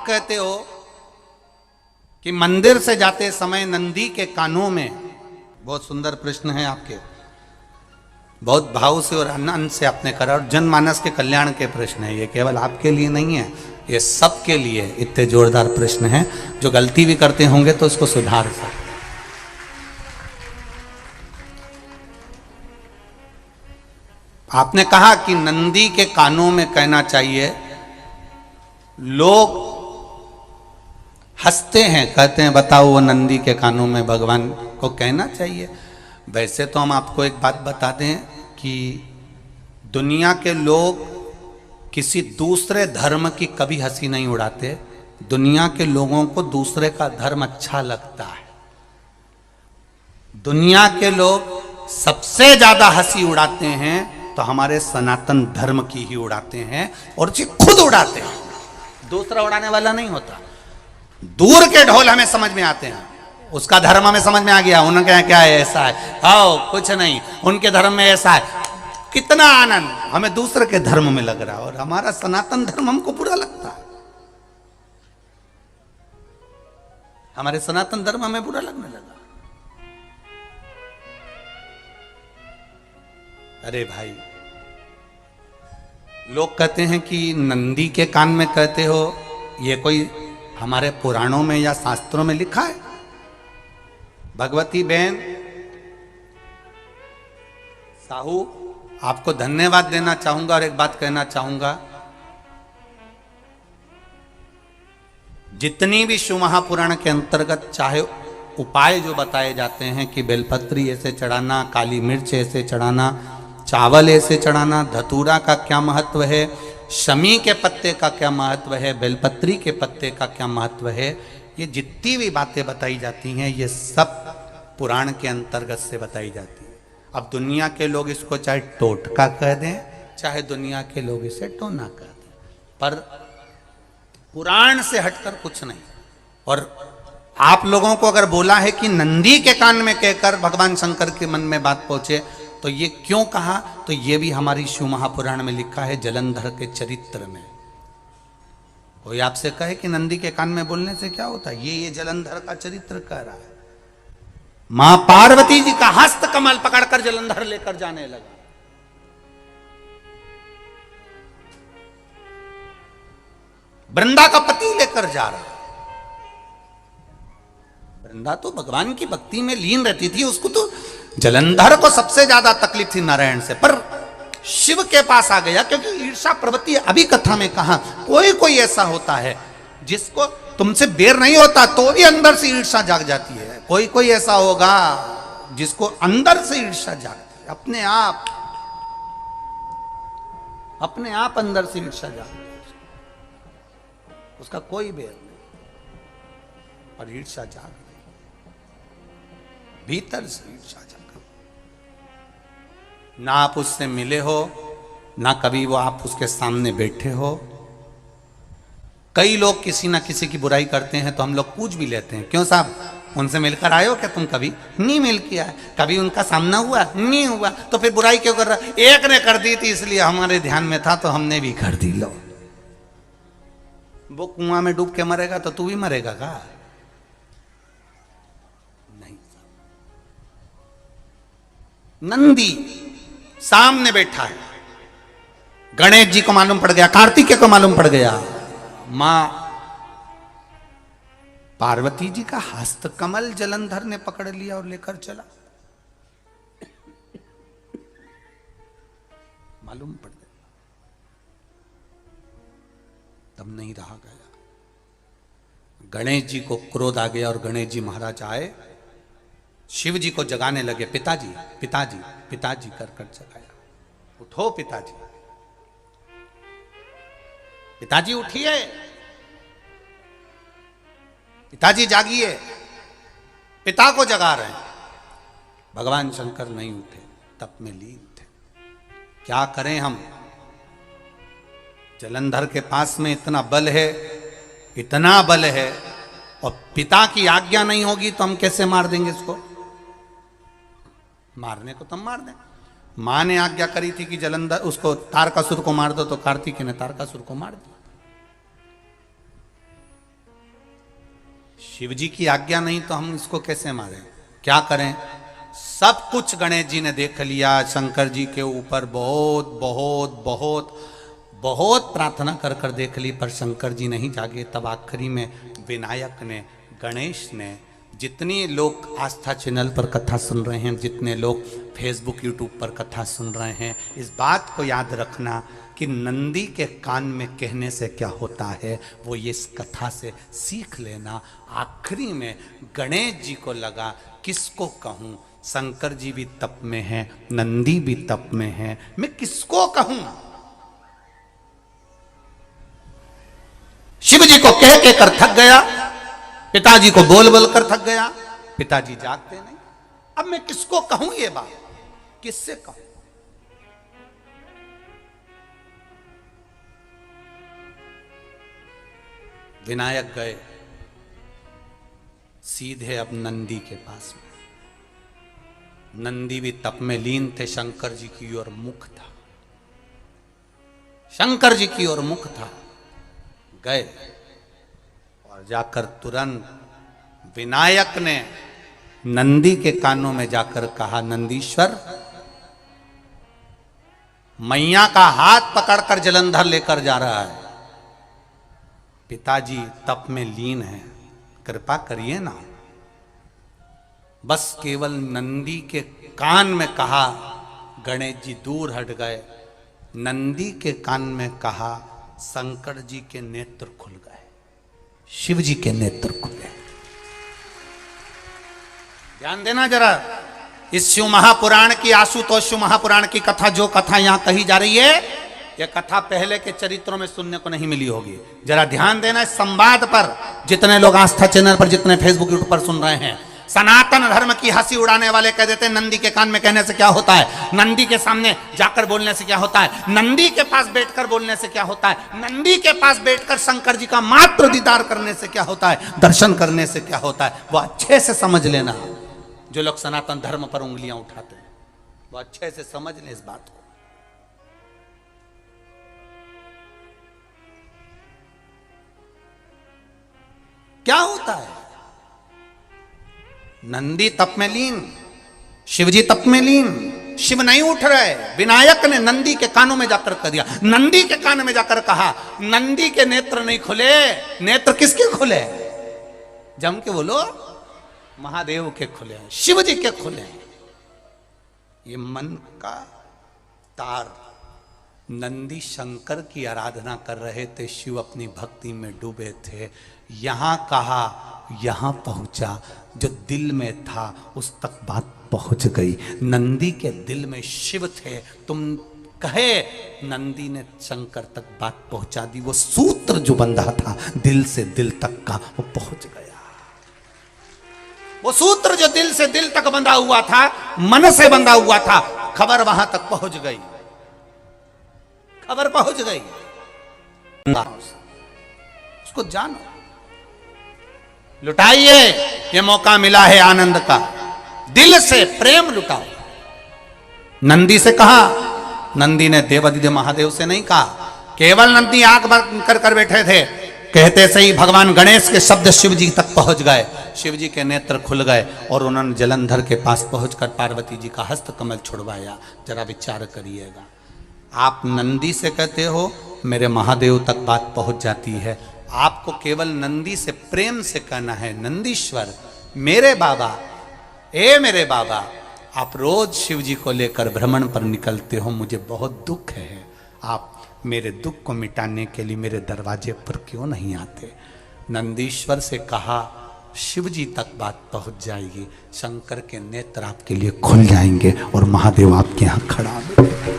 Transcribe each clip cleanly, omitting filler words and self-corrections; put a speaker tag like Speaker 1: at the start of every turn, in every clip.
Speaker 1: कहते हो कि मंदिर से जाते समय नंदी के कानों में, बहुत सुंदर प्रश्न है आपके, बहुत भाव से और आनंद से आपने करा, और जनमानस के कल्याण के प्रश्न है ये, केवल आपके लिए नहीं है, ये सबके लिए इतने जोरदार प्रश्न हैं। जो गलती भी करते होंगे तो उसको सुधार सकते। आपने कहा कि नंदी के कानों में कहना चाहिए, लोग हंसते हैं, कहते हैं बताओ वो नंदी के कानों में भगवान को कहना चाहिए। वैसे तो हम आपको एक बात बता दें कि दुनिया के लोग किसी दूसरे धर्म की कभी हंसी नहीं उड़ाते। दुनिया के लोगों को दूसरे का धर्म अच्छा लगता है। दुनिया के लोग सबसे ज्यादा हंसी उड़ाते हैं तो हमारे सनातन धर्म की ही उड़ाते हैं, और जी खुद उड़ाते हैं, दूसरा उड़ाने वाला नहीं होता। दूर के ढोल हमें समझ में आते हैं, उसका धर्म हमें समझ में आ गया, उनके यहाँ क्या है, ऐसा है, आओ कुछ नहीं, उनके धर्म में ऐसा है, कितना आनंद हमें दूसरे के धर्म में लग रहा है, और हमारा सनातन धर्म हमको बुरा लगता है। हमारे सनातन धर्म हमें बुरा लगने लगा। अरे भाई, लोग कहते हैं कि नंदी के कान में कहते हो, ये कोई हमारे पुराणों में या शास्त्रों में लिखा है? भगवती बहन साहू, आपको धन्यवाद देना चाहूंगा और एक बात कहना चाहूंगा, जितनी भी शिव महापुराण के अंतर्गत चाहे उपाय जो बताए जाते हैं कि बेलपत्री ऐसे चढ़ाना, काली मिर्च ऐसे चढ़ाना, चावल ऐसे चढ़ाना, धतूरा का क्या महत्व है, शमी के पत्ते का क्या महत्व है, बेलपत्री के पत्ते का क्या महत्व है, ये जितनी भी बातें बताई जाती हैं ये सब पुराण के अंतर्गत से बताई जाती है। अब दुनिया के लोग इसको चाहे टोटका कह दें, चाहे दुनिया के लोग इसे टोना कह दें, पर पुराण से हटकर कुछ नहीं। और आप लोगों को अगर बोला है कि नंदी के कान में कहकर भगवान शंकर के मन में बात पहुंचे, तो ये क्यों कहा, तो ये भी हमारी शिव महापुराण में लिखा है, जलंधर के चरित्र में। कोई आपसे कहे कि नंदी के कान में बोलने से क्या होता है, ये जलंधर का चरित्र कह रहा है। मां पार्वती जी का हस्त कमल पकड़कर जलंधर लेकर जाने लगा। वृंदा का पति लेकर जा रहा। वृंदा तो भगवान की भक्ति में लीन रहती थी, उसको तो जलंधर को सबसे ज्यादा तकलीफ थी नारायण से, पर शिव के पास आ गया, क्योंकि ईर्षा प्रवृत्ति, अभी कथा में कहा, कोई कोई ऐसा होता है जिसको तुमसे बेर नहीं होता तो भी अंदर से ईर्षा जाग जाती है। कोई कोई ऐसा होगा जिसको अंदर से ईर्षा जागती है, अपने आप अंदर से ईर्षा जागती है, उसका कोई बेर नहीं, पर ईर्षा जाग गई, भीतर से ईर्षा जाग। ना आप उससे मिले हो, ना कभी वो आप उसके सामने बैठे हो। कई लोग किसी ना किसी की बुराई करते हैं तो हम लोग पूछ भी लेते हैं, क्यों साहब उनसे मिलकर आए हो क्या तुम? कभी नहीं मिल किया है, कभी उनका सामना हुआ नहीं हुआ, तो फिर बुराई क्यों कर रहा? एक ने कर दी थी इसलिए हमारे ध्यान में था तो हमने भी कर दी। लो, वो कुआं में डूब के मरेगा तो तू भी मरेगा का? नहीं। नंदी सामने बैठा है, गणेश जी को मालूम पड़ गया, कार्तिकेय को मालूम पड़ गया, मां पार्वती जी का हस्त कमल जलंधर ने पकड़ लिया और लेकर चला। मालूम पड़ गया, तब नहीं रहा गया। गणेश जी को क्रोध आ गया और गणेश जी महाराज आए, शिव जी को जगाने लगे, पिताजी पिताजी पिताजी कर कर जगाया, उठो पिताजी, पिताजी उठिए, पिताजी जागिए, पिता को जगा रहे हैं। भगवान शंकर नहीं उठे, तप में लीन थे। क्या करें हम? जलंधर के पास में इतना बल है, इतना बल है, और पिता की आज्ञा नहीं होगी तो हम कैसे मार देंगे इसको? मारने को तो हम मार दें। मां ने आज्ञा करी थी कि जलंधर उसको तारकासुर को मार दो, तो कार्तिकेय ने तारकासुर को मार दिया। शिव जी की आज्ञा नहीं तो हम इसको कैसे मारें? क्या करें? सब कुछ गणेश जी ने देख लिया, शंकर जी के ऊपर बहुत बहुत बहुत बहुत प्रार्थना कर कर देख ली, पर शंकर जी नहीं जागे। तब आखिरी में विनायक ने, गणेश ने, जितने लोग आस्था चैनल पर कथा सुन रहे हैं, जितने लोग फेसबुक यूट्यूब पर कथा सुन रहे हैं, इस बात को याद रखना कि नंदी के कान में कहने से क्या होता है वो ये इस कथा से सीख लेना। आखिरी में गणेश जी को लगा किसको कहूँ, शंकर जी भी तप में हैं, नंदी भी तप में हैं, मैं किसको कहूँ? शिव जी को कह के कर थक गया, पिताजी को बोल बोल कर थक गया, पिताजी जागते नहीं। अब मैं किसको कहूं ये बात, किससे कहूं? विनायक गए सीधे अब नंदी के पास में। नंदी भी तप में लीन थे, शंकर जी की ओर मुख था, शंकर जी की ओर मुख था। गए और जाकर तुरंत विनायक ने नंदी के कानों में जाकर कहा, नंदीश्वर, मैया का हाथ पकड़कर जलंधर लेकर जा रहा है, पिताजी तप में लीन है, कृपा करिए ना। बस केवल नंदी के कान में कहा, गणेश जी दूर हट गए। नंदी के कान में कहा, शंकर जी के नेत्र खुल गए, शिव जी के नेत्र खुले। ध्यान देना जरा, इस शिव महापुराण की, आशुतोष शिव महापुराण की कथा, जो कथा यहां कही जा रही है, यह कथा पहले के चरित्रों में सुनने को नहीं मिली होगी। जरा ध्यान देना इस संवाद पर, जितने लोग आस्था चैनल पर, जितने फेसबुक यूट्यूब पर सुन रहे हैं। सनातन धर्म की हंसी उड़ाने वाले कह देते हैं नंदी के कान में कहने से क्या होता है, नंदी के सामने जाकर बोलने से क्या होता है, नंदी के पास बैठकर बोलने से क्या होता है, नंदी के पास बैठकर शंकर जी का मात्र दीदार करने से क्या होता है, दर्शन करने से क्या होता है। वो अच्छे से समझ लेना, जो लोग सनातन धर्म पर उंगलियां उठाते हैं वो अच्छे से समझ लें इस बात को। क्या होता है, नंदी तप में लीन, शिवजी तप में लीन, शिव नहीं उठ रहे। विनायक ने नंदी के कानों में जाकर कह दिया, नंदी के कान में जाकर कहा, नंदी के नेत्र नहीं खुले। नेत्र किसके खुले? जम के बोलो, महादेव के खुले हैं, शिव जी के खुले हैं। ये मन का तार, नंदी शंकर की आराधना कर रहे थे, शिव अपनी भक्ति में डूबे थे। यहां कहा, यहां पहुंचा, जो दिल में था उस तक बात पहुंच गई। नंदी के दिल में शिव थे, तुम कहे, नंदी ने शंकर तक बात पहुंचा दी। वो सूत्र जो बंधा था दिल से दिल तक का, वो पहुंच गया। वो सूत्र जो दिल से दिल तक बंधा हुआ था, मन से बंधा हुआ था, खबर वहां तक पहुंच गई, खबर पहुंच गई। उसको जानो, लुटाइए, ये मौका मिला है आनंद का, दिल से प्रेम लुटाओ। नंदी से कहा, नंदी ने देवादिदेव महादेव से नहीं कहा। केवल नंदी आंख बंद कर कर बैठे थे, कहते सही भगवान गणेश के शब्द शिव जी तक पहुंच गए। शिव जी के नेत्र खुल गए और उन्होंने जलंधर के पास पहुंचकर पार्वती जी का हस्त कमल छुड़वाया। जरा विचार करिएगा, आप नंदी से कहते हो मेरे महादेव तक बात पहुंच जाती है, आपको केवल नंदी से प्रेम से कहना है, नंदीश्वर मेरे बाबा, ए मेरे बाबा, आप रोज शिव जी को लेकर भ्रमण पर निकलते हो, मुझे बहुत दुख है, आप मेरे दुख को मिटाने के लिए मेरे दरवाजे पर क्यों नहीं आते? नंदीश्वर से कहा, शिव जी तक बात पहुंच जाएगी, शंकर के नेत्र आपके लिए खुल जाएंगे और महादेव आपके यहां खड़ा मिलेगा,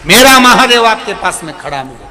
Speaker 1: मेरा महादेव आपके पास में खड़ा मिलेगा।